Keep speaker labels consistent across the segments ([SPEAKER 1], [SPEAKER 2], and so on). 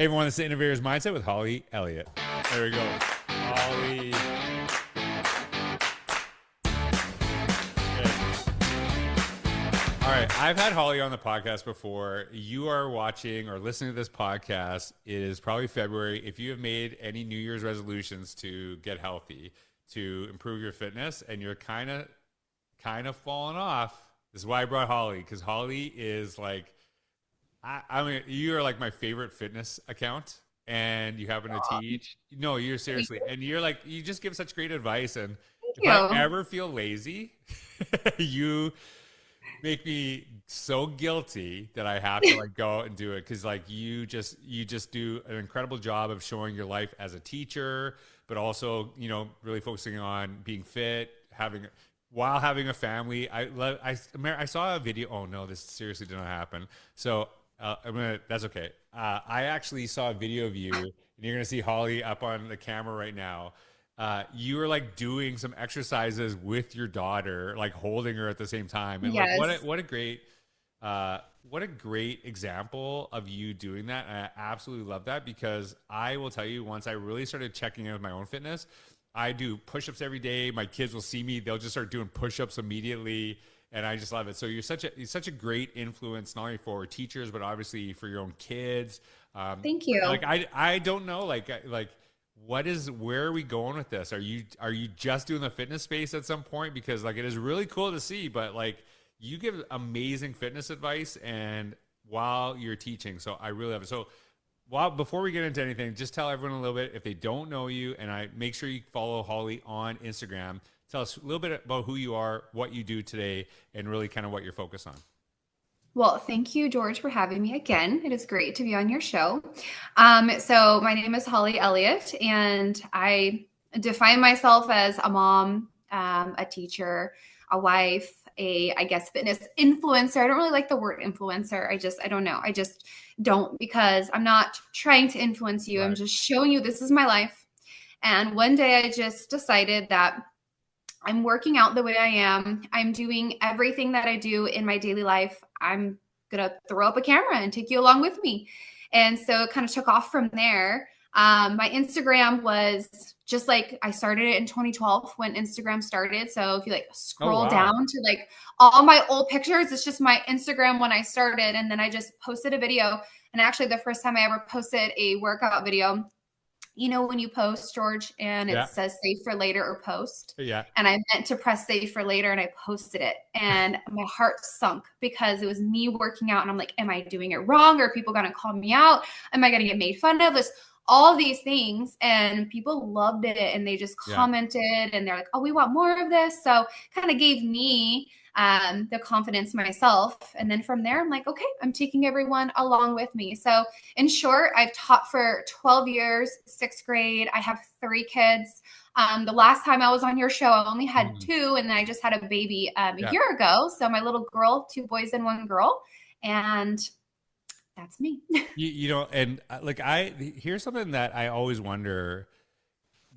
[SPEAKER 1] Hey everyone, this is Innovators Mindset with Holli Elliott. There we go. Holli. All right, I've had Holli on the podcast before. You are watching or listening to this podcast. It is probably February. If you have made any New Year's resolutions to get healthy, to improve your fitness, and you're kind of falling off, this is why I brought Holli, because Holli is like, I mean, you are like my favorite fitness account, and you happen to teach. No, you're seriously, and you're like, you just give such great advice. And
[SPEAKER 2] Thank
[SPEAKER 1] if I
[SPEAKER 2] you.
[SPEAKER 1] ever feel lazy, you make me so guilty that I have to like go out and do it because like you just do an incredible job of showing your life as a teacher, but also really focusing on being fit, having while having a family. I saw a video. Oh no, this seriously did not happen. So that's okay. I actually saw a video of you, and you're gonna see Holli up on the camera right now. You were like doing some exercises with your daughter, like holding her at the same time, and like
[SPEAKER 2] Yes.
[SPEAKER 1] what a great example of you doing that. And I absolutely love that because I will tell you, once I really started checking in with my own fitness, I do push-ups every day. My kids will see me; they'll just start doing push-ups immediately, and I just love it. So you're such a great influence, not only for teachers but obviously for your own kids.
[SPEAKER 2] Thank you.
[SPEAKER 1] Like I don't know like where are we going with this? Are you just doing the fitness space at some point? Because like it is really cool to see, but like you give amazing fitness advice and while you're teaching. So I really love it. So while before we get into anything, just tell everyone a little bit if they don't know you, and I make sure you follow Holli on Instagram. Tell us a little bit about who you are, what you do today, and really kind of what you're focused on.
[SPEAKER 2] Well, thank you, George, for having me again. It is great to be on your show. So my name is Holli Elliott, and I define myself as a mom, a teacher, a wife, I guess, fitness influencer. I don't really like the word influencer. I don't know. I just don't because I'm not trying to influence you. I'm
[SPEAKER 1] Right.
[SPEAKER 2] just showing you this is my life. And one day I just decided that I'm working out the way I am. I'm doing everything that I do in my daily life. I'm going to throw up a camera and take you along with me. And so it kind of took off from there. My Instagram was just like I started it in 2012 when Instagram started. So if you like
[SPEAKER 1] Oh
[SPEAKER 2] scroll
[SPEAKER 1] wow.
[SPEAKER 2] down to like all my old pictures, it's just my Instagram when I started. And then I just posted a video. And actually, the first time I ever posted a workout video, when you post, George, and it
[SPEAKER 1] Yeah.
[SPEAKER 2] says save for later or post.
[SPEAKER 1] Yeah.
[SPEAKER 2] And I meant to press save for later and I posted it. And my heart sunk because it was me working out. And I'm like, am I doing it wrong? Are people going to call me out? Am I going to get made fun of? This, all these things. And people loved it. And they just
[SPEAKER 1] Yeah.
[SPEAKER 2] commented and they're like, oh, we want more of this. So kind of gave me the confidence myself. And then from there, I'm like, okay, I'm taking everyone along with me. So in short, I've taught for 12 years, sixth grade. I have 3 kids. The last time I was on your show, I only had
[SPEAKER 1] Mhm.
[SPEAKER 2] 2, and then I just had a baby a
[SPEAKER 1] Yeah.
[SPEAKER 2] year ago. So my little girl, 2 boys and 1 girl, and that's me.
[SPEAKER 1] And like here's something that I always wonder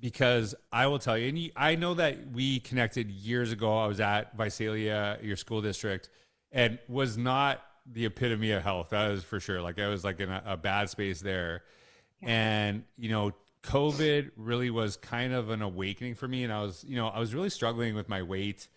[SPEAKER 1] because I will tell you, and I know that we connected years ago. I was at Visalia, your school district, and was not the epitome of health. That is for sure. Like I was like in a bad space there,
[SPEAKER 2] Yeah.
[SPEAKER 1] and COVID really was kind of an awakening for me, and I was really struggling with my weight,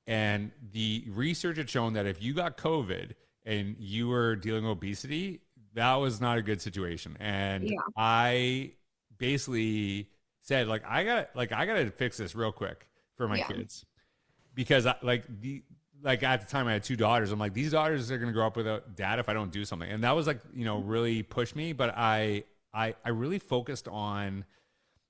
[SPEAKER 1] and the research had shown that if you got COVID and you were dealing with obesity, that was not a good situation. And
[SPEAKER 2] Yeah.
[SPEAKER 1] I basically said, I gotta fix this real quick for my
[SPEAKER 2] Yeah.
[SPEAKER 1] kids because like at the time I had 2 daughters. I'm like, these daughters are gonna grow up without dad if I don't do something. And that was like, really pushed me. But I really focused on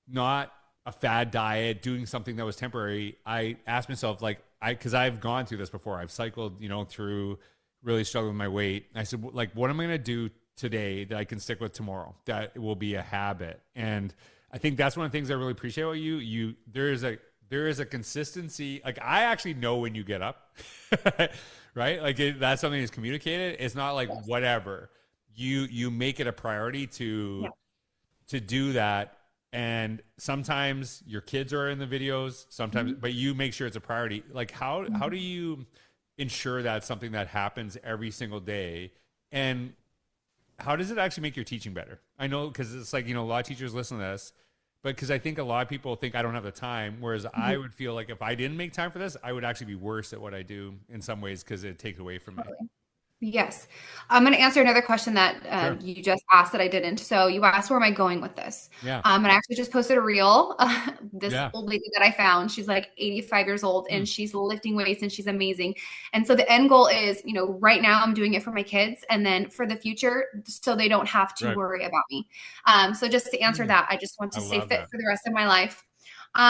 [SPEAKER 1] not a fad diet, doing something that was temporary. I asked myself, like, because I've gone through this before. I've cycled, through really struggling with my weight. I said, like, what am I going to do today that I can stick with tomorrow? That will be a habit. And I think that's one of the things I really appreciate about you. There is a consistency. Like I actually know when you get up, right? Like that's something that's communicated. It's not like
[SPEAKER 2] Yes.
[SPEAKER 1] whatever. You make it a priority to
[SPEAKER 2] Yes.
[SPEAKER 1] do that. And sometimes your kids are in the videos, sometimes,
[SPEAKER 2] Mhm.
[SPEAKER 1] but you make sure it's a priority. Like how do
[SPEAKER 2] Mhm.
[SPEAKER 1] you ensure that's something that happens every single day? And how does it actually make your teaching better? I know because it's like, a lot of teachers listen to this, but because I think a lot of people think I don't have the time, whereas I
[SPEAKER 2] Mhm.
[SPEAKER 1] would feel like if I didn't make time for this, I would actually be worse at what I do in some ways because it takes away from me.
[SPEAKER 2] Totally. Yes. I'm going to answer another question that
[SPEAKER 1] Sure.
[SPEAKER 2] you just asked that I didn't. So you asked, where am I going with this?
[SPEAKER 1] Yeah.
[SPEAKER 2] And I actually just posted a reel. This
[SPEAKER 1] Yeah.
[SPEAKER 2] old lady that I found, she's like 85 years old
[SPEAKER 1] Hmm.
[SPEAKER 2] and she's lifting weights and she's amazing. And so the end goal is, right now I'm doing it for my kids and then for the future, so they don't have to
[SPEAKER 1] Right.
[SPEAKER 2] worry about me. So just to answer
[SPEAKER 1] Hmm.
[SPEAKER 2] that, I just want
[SPEAKER 1] I
[SPEAKER 2] to stay
[SPEAKER 1] love
[SPEAKER 2] fit
[SPEAKER 1] that.
[SPEAKER 2] for the rest of my life. So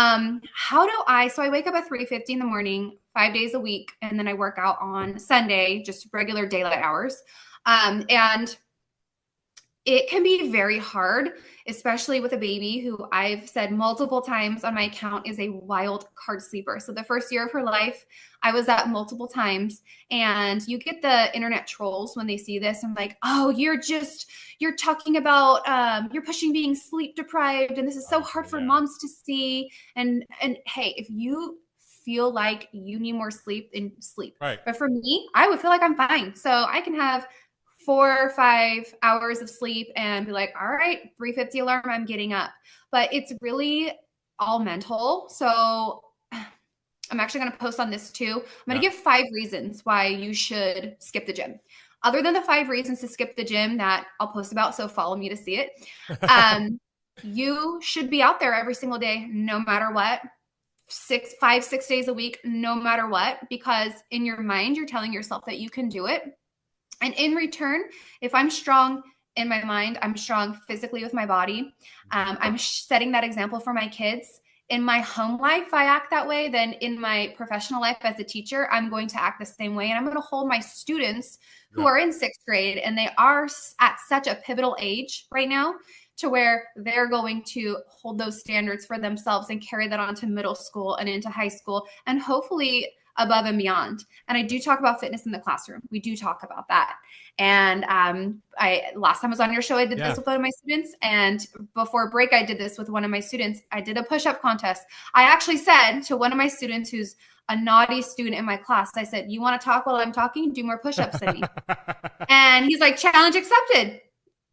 [SPEAKER 2] I wake up at 3:50 in the morning, 5 days a week, and then I work out on Sunday, just regular daylight hours. And it can be very hard, especially with a baby who I've said multiple times on my account is a wild card sleeper. So the first year of her life, I was at multiple times, and you get the internet trolls when they see this. I'm like, oh, you're talking about you're pushing being sleep deprived, and this is so
[SPEAKER 1] Oh,
[SPEAKER 2] hard for
[SPEAKER 1] yeah.
[SPEAKER 2] moms to see. And hey, if you feel like you need more sleep, then sleep.
[SPEAKER 1] Right.
[SPEAKER 2] But for me, I would feel like I'm fine. So I can have 4 or 5 hours of sleep and be like, all right, 3:50 alarm, I'm getting up. But it's really all mental. So I'm actually going to post on this too. I'm going
[SPEAKER 1] Yeah.
[SPEAKER 2] to give 5 reasons why you should skip the gym. Other than the 5 reasons to skip the gym that I'll post about, so follow me to see it. Um, you should be out there every single day, no matter what. 6 days a week, no matter what, because in your mind, you're telling yourself that you can do it. And in return, if I'm strong in my mind, I'm strong physically with my body. I'm setting that example for my kids. In my home life, I act that way. Then in my professional life as a teacher, I'm going to act the same way. And I'm going to hold my students who
[SPEAKER 1] Yeah.
[SPEAKER 2] are in sixth grade and they are at such a pivotal age right now to where they're going to hold those standards for themselves and carry that on to middle school and into high school and hopefully above and beyond. And I do talk about fitness in the classroom. We do talk about that. And I last time I was on your show, I did this
[SPEAKER 1] Yeah.
[SPEAKER 2] with one of my students. And before break, I did this with one of my students. I did a push-up contest. I actually said to one of my students who's a naughty student in my class, I said, you want to talk while I'm talking? Do more push-ups than me. And he's like, challenge accepted.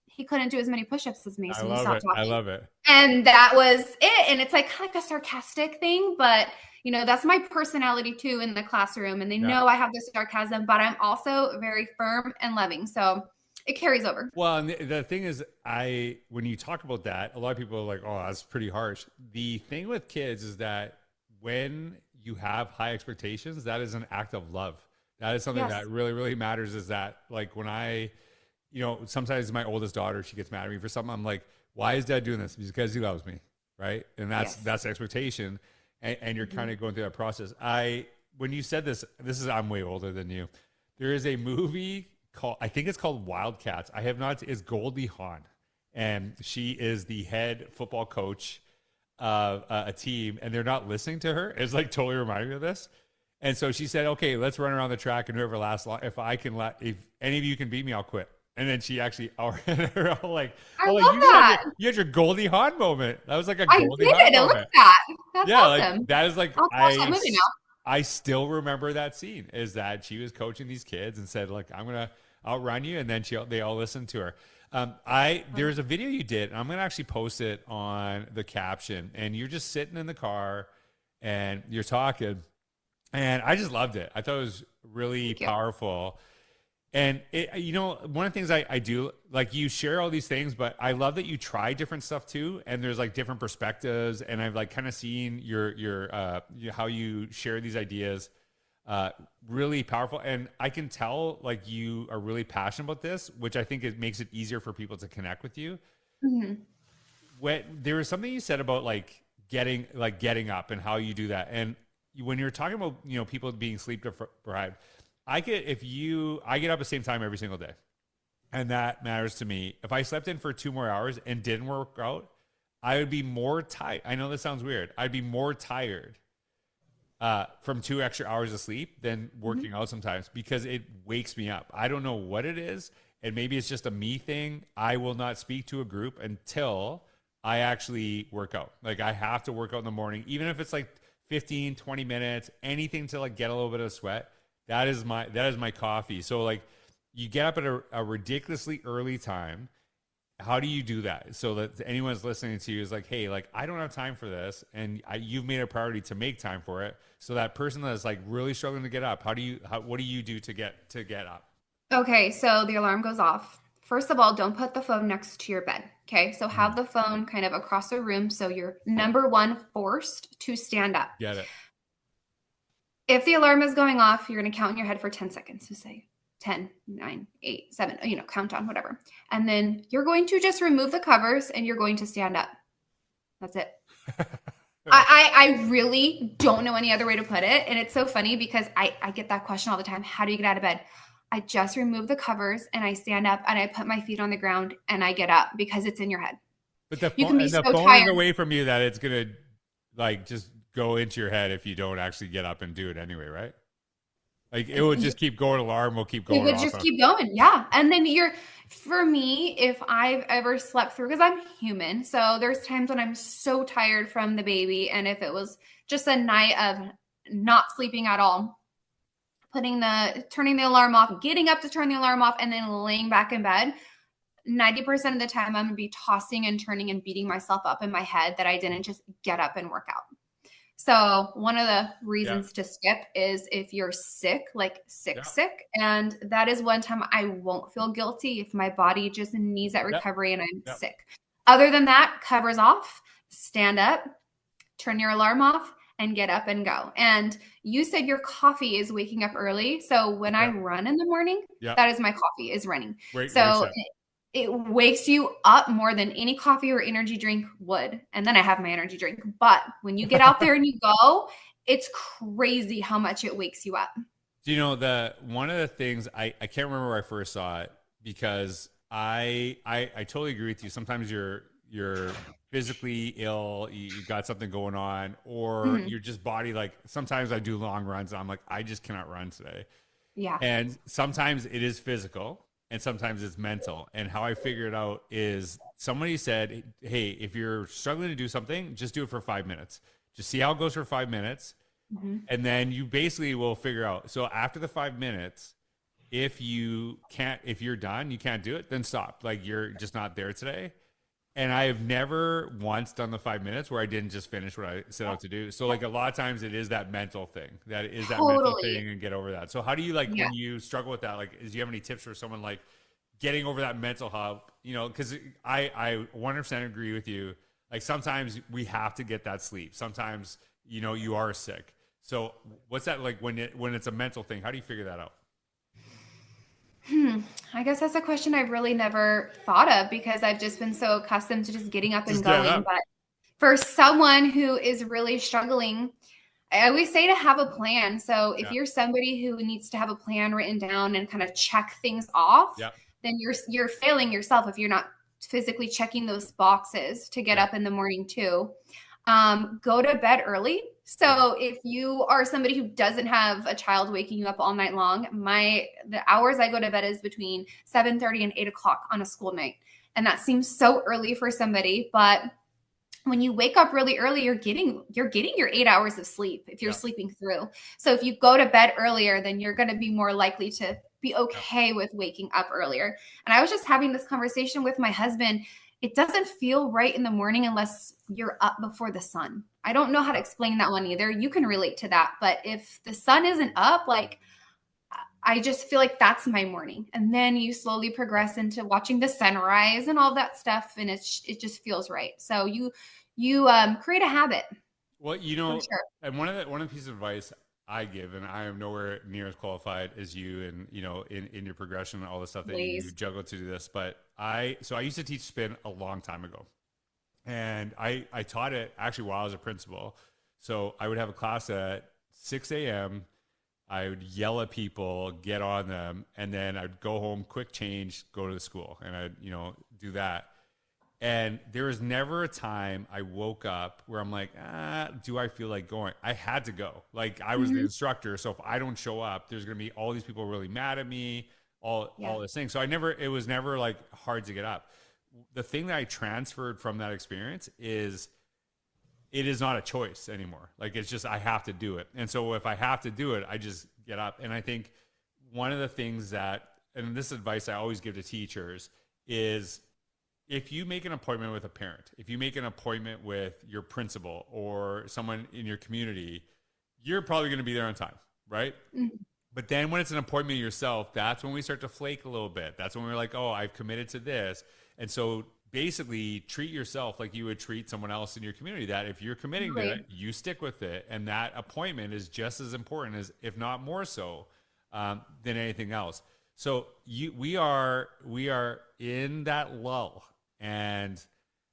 [SPEAKER 2] He couldn't do as many push-ups as me,
[SPEAKER 1] I
[SPEAKER 2] so he
[SPEAKER 1] love
[SPEAKER 2] stopped
[SPEAKER 1] it. I
[SPEAKER 2] talking.
[SPEAKER 1] love it.
[SPEAKER 2] And that was it. And it's like kind of like a sarcastic thing, but that's my personality too in the classroom. And they
[SPEAKER 1] Yeah.
[SPEAKER 2] know I have this sarcasm, but I'm also very firm and loving. So it carries over.
[SPEAKER 1] Well, and the thing is, when you talk about that, a lot of people are like, "Oh, that's pretty harsh." The thing with kids is that when you have high expectations, that is an act of love. That is something
[SPEAKER 2] Yes.
[SPEAKER 1] that really, really matters. Is that like when sometimes my oldest daughter, she gets mad at me for something. I'm like, "Why is Dad doing this?" Because he loves me, right? And
[SPEAKER 2] Yes.
[SPEAKER 1] that's the expectation, and you're kind of going through that process. When you said this is I'm way older than you. There is a movie called, I think it's called Wildcats. I have not. It's Goldie Hawn, and she is the head football coach of a team, and they're not listening to her. It's like totally reminding me of this. And so she said, "Okay, let's run around the track, and whoever lasts long, if any of you can beat me, I'll quit." And then she actually, they're all like,
[SPEAKER 2] I
[SPEAKER 1] "Oh, like
[SPEAKER 2] love that.
[SPEAKER 1] you had your Goldie Hawn moment. That was like a
[SPEAKER 2] I
[SPEAKER 1] Goldie
[SPEAKER 2] did
[SPEAKER 1] Hawn
[SPEAKER 2] it. I love
[SPEAKER 1] moment."
[SPEAKER 2] that. That's
[SPEAKER 1] Yeah, like
[SPEAKER 2] awesome.
[SPEAKER 1] that is like
[SPEAKER 2] I'll watch that movie now.
[SPEAKER 1] I still remember that scene. Is that she was coaching these kids and said, "Like I'm gonna outrun you," and then they all listened to her. There's a video you did, and I'm gonna actually post it on the caption. And you're just sitting in the car, and you're talking, and I just loved it. I thought it was really
[SPEAKER 2] Thank you.
[SPEAKER 1] powerful. And one of the things I do, like you share all these things, but I love that you try different stuff too. And there's like different perspectives, and I've like kind of seen how you share these ideas, really powerful. And I can tell like you are really passionate about this, which I think it makes it easier for people to connect with you.
[SPEAKER 2] Mhm.
[SPEAKER 1] When there was something you said about like getting up and how you do that, and when you're talking about people being sleep deprived. I get up the same time every single day. And that matters to me. If I slept in for 2 more hours and didn't work out, I would be more tired. I know this sounds weird. I'd be more tired from 2 extra hours of sleep than working out sometimes because it wakes me up. I don't know what it is. And maybe it's just a me thing. I will not speak to a group until I actually work out. Like I have to work out in the morning, even if it's like 15, 20 minutes, anything to like get a little bit of sweat. That is my coffee. So like you get up at a ridiculously early time how do you do that so that anyone's listening to you is like, hey, like I don't have time for this, and you've made a priority to make time for it. So that person that is like really struggling to get up, what do you do to get up?
[SPEAKER 2] Okay, so the alarm goes off. First of all, don't put the phone next to your bed. Okay, so have
[SPEAKER 1] Mm,
[SPEAKER 2] the phone kind of across the room so you're number one forced to stand up.
[SPEAKER 1] get it.
[SPEAKER 2] If the alarm is going off, you're going to count in your head for 10 seconds. So say 10, 9, 8, 7, count down, whatever. And then you're going to just remove the covers and you're going to stand up. That's it. I really don't know any other way to put it. And it's so funny because I get that question all the time. How do you get out of bed? I just remove the covers and I stand up and I put my feet on the ground and I get up because it's in your head.
[SPEAKER 1] But
[SPEAKER 2] You can be
[SPEAKER 1] the
[SPEAKER 2] so
[SPEAKER 1] phone is
[SPEAKER 2] tired.
[SPEAKER 1] away from you that it's gonna like just go into your head if you don't actually get up and do it anyway, right? Like it would just keep going. Alarm will keep
[SPEAKER 2] It
[SPEAKER 1] going
[SPEAKER 2] would
[SPEAKER 1] off.
[SPEAKER 2] just keep going. Yeah. And then for me, if I've ever slept through, because I'm human, so there's times when I'm so tired from the baby. And if it was just a night of not sleeping at all, turning the alarm off, getting up to turn the alarm off, and then laying back in bed, 90% of the time I'm gonna be tossing and turning and beating myself up in my head that I didn't just get up and work out. So one of the
[SPEAKER 1] Yeah,
[SPEAKER 2] reasons to skip is if you're sick, like
[SPEAKER 1] yeah,
[SPEAKER 2] sick. And that is one time I won't feel guilty if my body just needs that
[SPEAKER 1] yeah,
[SPEAKER 2] recovery and I'm
[SPEAKER 1] yeah.
[SPEAKER 2] sick. Other than that, covers off, stand up, turn your alarm off, and get up and go. And you said your coffee is waking up early. So when I
[SPEAKER 1] Yeah,
[SPEAKER 2] run in the morning,
[SPEAKER 1] yeah.
[SPEAKER 2] that is my coffee is running.
[SPEAKER 1] Wakes
[SPEAKER 2] So
[SPEAKER 1] up.
[SPEAKER 2] it wakes you up more than any coffee or energy drink would. And then I have my energy drink. But when you get out there and you go, it's crazy how much it wakes you up.
[SPEAKER 1] Do you know the one of the things I can't remember where I first saw it because I totally agree with you. Sometimes you're physically ill, you got something going on, or
[SPEAKER 2] Mhm.
[SPEAKER 1] you're just body like sometimes I do long runs and I'm like, I just cannot run today.
[SPEAKER 2] Yeah.
[SPEAKER 1] And sometimes it is physical and sometimes it's mental. And how I figure it out is somebody said, hey, if you're struggling to do something, just do it for 5 minutes. Just see how it goes for 5 minutes.
[SPEAKER 2] Mhm.
[SPEAKER 1] And then you basically will figure out. So after the 5 minutes, if you're done, you can't do it, then stop. Like you're just not there today. And I have never once done the 5 minutes where I didn't just finish what I set out to do. So like a lot of times it is that mental thing. That is that mental
[SPEAKER 2] Totally.
[SPEAKER 1] thing and get over that. So how do you like
[SPEAKER 2] Yeah.
[SPEAKER 1] when you struggle with that? Like, do you have any tips for someone like getting over that mental hump? You know, because I 100% agree with you. Like sometimes we have to get that sleep. Sometimes you are sick. So what's that like when it's a mental thing? How do you figure that out?
[SPEAKER 2] Hmm. I guess that's a question I've really never thought of because I've just been so accustomed to just getting up and
[SPEAKER 1] Just get
[SPEAKER 2] going.
[SPEAKER 1] up.
[SPEAKER 2] But for someone who is really struggling, I always say to have a plan. So if
[SPEAKER 1] Yeah.
[SPEAKER 2] you're somebody who needs to have a plan written down and kind of check things off,
[SPEAKER 1] Yeah.
[SPEAKER 2] then you're failing yourself if you're not physically checking those boxes to get
[SPEAKER 1] Yeah.
[SPEAKER 2] up in the morning too. Go to bed early.
[SPEAKER 1] Yeah.
[SPEAKER 2] So if you are somebody who doesn't have a child waking you up all night long, the hours I go to bed is between 7:30 and 8 o'clock on a school night. And that seems so early for somebody, but when you wake up really early, you're getting your 8 hours of sleep if you're
[SPEAKER 1] Yeah.
[SPEAKER 2] sleeping through. So if you go to bed earlier, then you're going to be more likely to be
[SPEAKER 1] Yeah.
[SPEAKER 2] okay with waking up earlier. And I was just having this conversation with my husband. It doesn't feel right in the morning unless you're up before the sun. I don't know how to
[SPEAKER 1] Yeah.
[SPEAKER 2] explain that one either. You can relate to that, but if the sun isn't up, like I just feel like that's my morning. And then you slowly progress into watching the sunrise and all that stuff, and it just feels right. So you create a habit
[SPEAKER 1] Well,
[SPEAKER 2] for sure.
[SPEAKER 1] and one of the pieces of advice I give, and I am nowhere near as qualified as you, and in your progression and all the stuff that you
[SPEAKER 2] Ways.
[SPEAKER 1] juggle to do this. But I used to teach spin a long time ago, and I taught it actually while I was a principal. So I would have a class at 6 a.m. I would yell at people, get on them, and then I'd go home, quick change, go to the school, and I'd do that. And there was never a time I woke up where I'm like, do I feel like going? I had to go. Like I was the
[SPEAKER 2] Hmm.
[SPEAKER 1] instructor, so if I don't show up, there's gonna be all these people really mad at me,
[SPEAKER 2] Yeah.
[SPEAKER 1] all this thing. So it was never like hard to get up. The thing that I transferred from that experience is it is not a choice anymore. Like it's just I have to do it. And so if I have to do it, I just get up. And I think one of the things that and this advice I always give to teachers is if you make an appointment with a parent, if you make an appointment with your principal or someone in your community, you're probably going to be there on time, right?
[SPEAKER 2] Mhm.
[SPEAKER 1] But then when it's an appointment yourself, that's when we start to flake a little bit. That's when we're like, oh, I've committed to this. And so basically treat yourself like you would treat someone else in your community, that if you're committing to
[SPEAKER 2] Really.
[SPEAKER 1] it, you stick with it. And that appointment is just as important as, if not more so, than anything else. So we are in that lull. And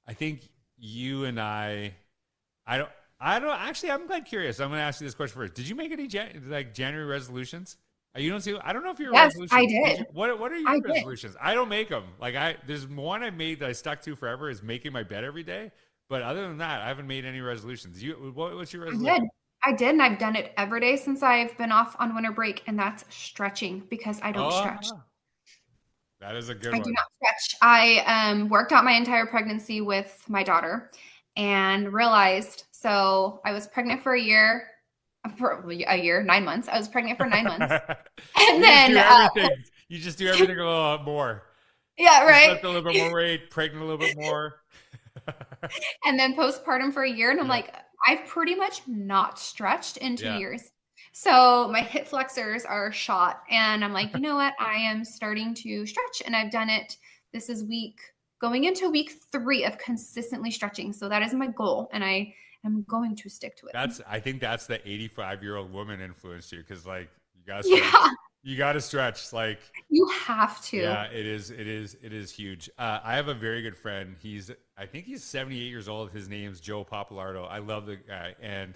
[SPEAKER 1] I think you and I don't actually. I'm quite curious. I'm going to ask you this question first. Did you make any January resolutions? You don't see. I don't know if your
[SPEAKER 2] Yes, I
[SPEAKER 1] resolutions.
[SPEAKER 2] did.
[SPEAKER 1] What are
[SPEAKER 2] I
[SPEAKER 1] your
[SPEAKER 2] did.
[SPEAKER 1] resolutions? I don't make them. There's one I made that I stuck to forever is making my bed every day. But other than that, I haven't made any resolutions. What's your
[SPEAKER 2] I
[SPEAKER 1] resolution?
[SPEAKER 2] did. I did, and I've done it every day since I've been off on winter break, and that's stretching because I don't stretch.
[SPEAKER 1] Oh, that is a good
[SPEAKER 2] I do
[SPEAKER 1] one.
[SPEAKER 2] not stretch. I worked out my entire pregnancy with my daughter and realized, so I was pregnant for a year, 9 months. I was pregnant for 9 months. And
[SPEAKER 1] You just
[SPEAKER 2] then,
[SPEAKER 1] do everything. You just do everything a little more.
[SPEAKER 2] yeah,
[SPEAKER 1] Just
[SPEAKER 2] right.
[SPEAKER 1] lift a little bit more weight, pregnant a little bit more.
[SPEAKER 2] And then postpartum for a year. And I'm
[SPEAKER 1] Yeah,
[SPEAKER 2] like, I've pretty much not stretched in two
[SPEAKER 1] yeah.
[SPEAKER 2] years. So my hip flexors are shot. And I'm like, you know what? I am starting to stretch. And I've done it. This is going into week 3 of consistently stretching. So that is my goal. And I am going to stick to it.
[SPEAKER 1] I think that's the 85-year-old woman influenced you, because you gotta stretch.
[SPEAKER 2] Yeah,
[SPEAKER 1] You gotta stretch.
[SPEAKER 2] you have to.
[SPEAKER 1] Yeah, it is huge. I have a very good friend. I think he's 78 years old. His name's Joe Papalardo. I love the guy, and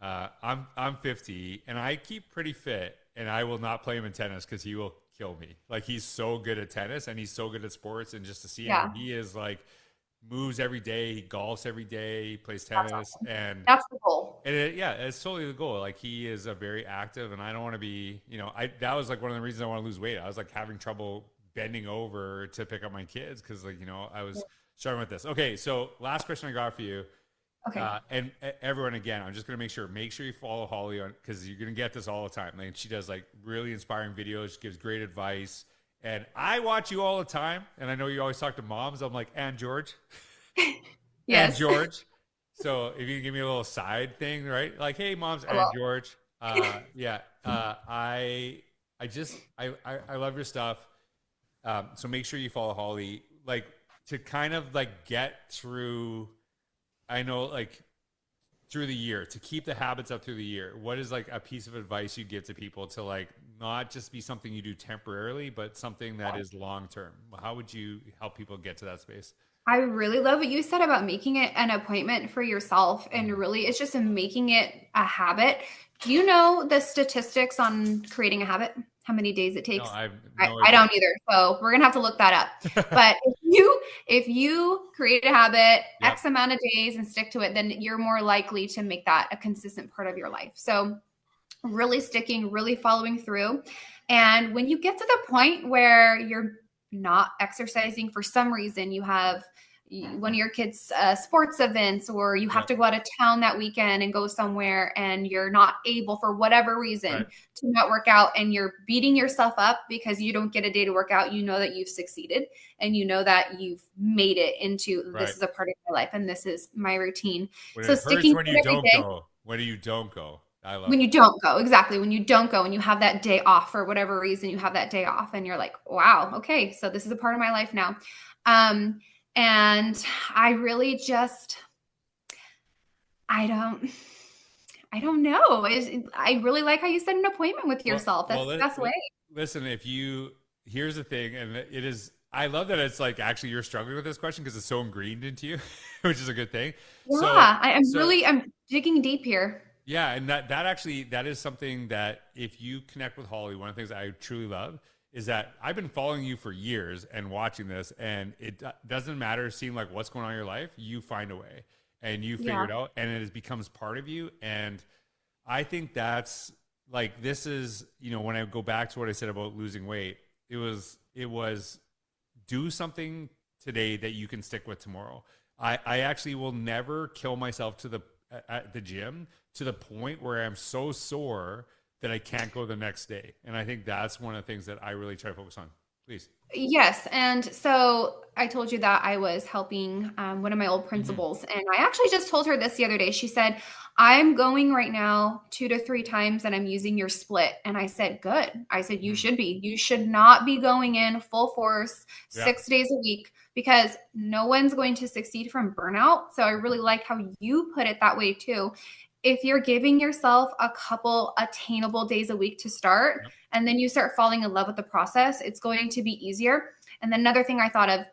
[SPEAKER 1] I'm 50, and I keep pretty fit, and I will not play him in tennis because he will kill me. He's so good at tennis, and he's so good at sports, and just to see him,
[SPEAKER 2] Yeah,
[SPEAKER 1] he is moves every day, he golfs every day, he plays
[SPEAKER 2] that's
[SPEAKER 1] tennis,
[SPEAKER 2] awesome.
[SPEAKER 1] and
[SPEAKER 2] That's the goal.
[SPEAKER 1] yeah, it's totally the goal. He is a very active, and I don't want to be, that was one of the reasons I want to lose weight. I was having trouble bending over to pick up my kids because, I was struggling with this. Okay, so last question I got for you,
[SPEAKER 2] Okay.
[SPEAKER 1] and everyone, again, I'm just gonna make sure you follow Holly on, because you're gonna get this all the time. She does really inspiring videos, she gives great advice, and I watch you all the time. And I know you always talk to moms. I'm like, and George, and
[SPEAKER 2] Yes.
[SPEAKER 1] George. So if you can give me a little side thing, right? Hey, moms
[SPEAKER 2] I
[SPEAKER 1] and
[SPEAKER 2] will.
[SPEAKER 1] George. Yeah. I love your stuff. So make sure you follow Holly, to kind of get through. I know, through the year, to keep the habits up through the year. What is a piece of advice you give to people to not just be something you do temporarily, but something that is long term? How would you help people get to that space?
[SPEAKER 2] I really love what you said about making it an appointment for yourself. And
[SPEAKER 1] Mm.
[SPEAKER 2] really, it's just making it a habit. Do you know the statistics on creating a habit? How many days it
[SPEAKER 1] No,
[SPEAKER 2] takes?
[SPEAKER 1] I have
[SPEAKER 2] I,
[SPEAKER 1] no
[SPEAKER 2] I
[SPEAKER 1] idea.
[SPEAKER 2] don't either. So we're gonna have to look that up. But if you create a habit
[SPEAKER 1] Yep.
[SPEAKER 2] X amount of days and stick to it, then you're more likely to make that a consistent part of your life. So really sticking, really following through. And when you get to the point where you're not exercising for some reason, you have one of your kids' sports events, or you have
[SPEAKER 1] Yep.
[SPEAKER 2] to go out of town that weekend and go somewhere, and you're not able for whatever reason
[SPEAKER 1] Right.
[SPEAKER 2] to not work out, and you're beating yourself up because you don't get a day to work out. You know that you've succeeded, and you know that you've made it into,
[SPEAKER 1] Right.
[SPEAKER 2] this is a part of my life and this is my routine.
[SPEAKER 1] When
[SPEAKER 2] So
[SPEAKER 1] it hurts
[SPEAKER 2] sticking to
[SPEAKER 1] when you
[SPEAKER 2] it every
[SPEAKER 1] don't
[SPEAKER 2] day.
[SPEAKER 1] go. When you don't go. I love
[SPEAKER 2] When
[SPEAKER 1] it.
[SPEAKER 2] you don't go, exactly. When you don't go and you have that day off for whatever reason, you have that day off and you're like, wow, okay, so this is a part of my life now. Um, and I really just, I don't, I don't know. I really like how you set an appointment with yourself.
[SPEAKER 1] Well,
[SPEAKER 2] That's the best way.
[SPEAKER 1] listen. Here's the thing, and it is. I love that it's actually you're struggling with this question because it's so ingrained into you, which is a good thing. So,
[SPEAKER 2] Yeah,
[SPEAKER 1] so
[SPEAKER 2] I'm digging deep here.
[SPEAKER 1] yeah, and that is something that if you connect with Holly, one of the things I truly love is that I've been following you for years and watching this, and it doesn't matter seem what's going on in your life, you find a way and you figure
[SPEAKER 2] Yeah,
[SPEAKER 1] it out, and becomes part of you. And I think that's this is, when I go back to what I said about losing weight, it was do something today that you can stick with tomorrow. I actually will never kill myself at the gym to the point where I'm so sore that I can't go the next day. And I think that's one of the things that I really try to focus on. Please.
[SPEAKER 2] Yes. And so I told you that I was helping one of my old
[SPEAKER 1] Hmm.
[SPEAKER 2] principals. And I actually just told her this the other day. She said, I'm going right now 2 to 3 times and I'm using your split. And I said, good. I said, you
[SPEAKER 1] Hmm.
[SPEAKER 2] should be. You should not be going in full force
[SPEAKER 1] Yeah.
[SPEAKER 2] 6 days a week because no one's going to succeed from burnout. So I really like how you put it that way too. If you're giving yourself a couple attainable days a week to start,
[SPEAKER 1] Yep.
[SPEAKER 2] and then you start falling in love with the process, it's going to be easier. And then another thing I thought of,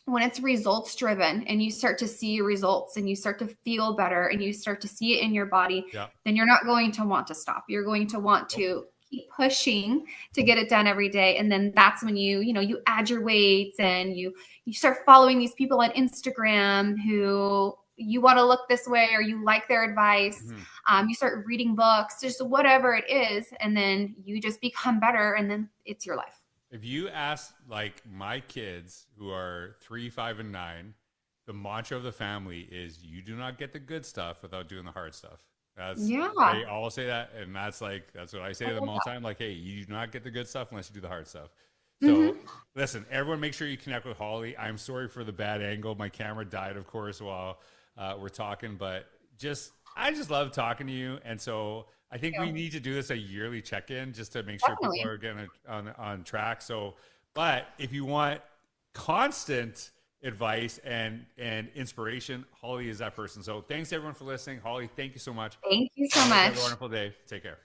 [SPEAKER 2] when it's results driven and you start to see results and you start to feel better and you start to see it in your body,
[SPEAKER 1] Yeah.
[SPEAKER 2] then you're not going to want to stop. You're going to want
[SPEAKER 1] Nope.
[SPEAKER 2] to keep pushing to get it done every day. And then that's when you add your weights and you start following these people on Instagram who you want to look this way or you like their advice.
[SPEAKER 1] Mhm.
[SPEAKER 2] You start reading books, just whatever it is, and then you just become better, and then it's your life.
[SPEAKER 1] If you ask like my kids who are 3, 5, and 9, the mantra of the family is you do not get the good stuff without doing the hard stuff. That's
[SPEAKER 2] Yeah,
[SPEAKER 1] they all say that, and that's what I say
[SPEAKER 2] I
[SPEAKER 1] to them
[SPEAKER 2] love
[SPEAKER 1] all the
[SPEAKER 2] that.
[SPEAKER 1] time. Like, hey, you do not get the good stuff unless you do the hard stuff. So
[SPEAKER 2] Hmm.
[SPEAKER 1] listen, everyone, make sure you connect with Holly. I'm sorry for the bad angle. My camera died, of course, while we're talking, but I just love talking to you, and so I think we need to do this a yearly check-in just to make sure people
[SPEAKER 2] Definitely.
[SPEAKER 1] are getting on track. So, but if you want constant advice and inspiration, Holly is that person. So, thanks everyone for listening. Holly, thank you so much.
[SPEAKER 2] Thank you so
[SPEAKER 1] I hope you have a
[SPEAKER 2] much.
[SPEAKER 1] wonderful day. Take care.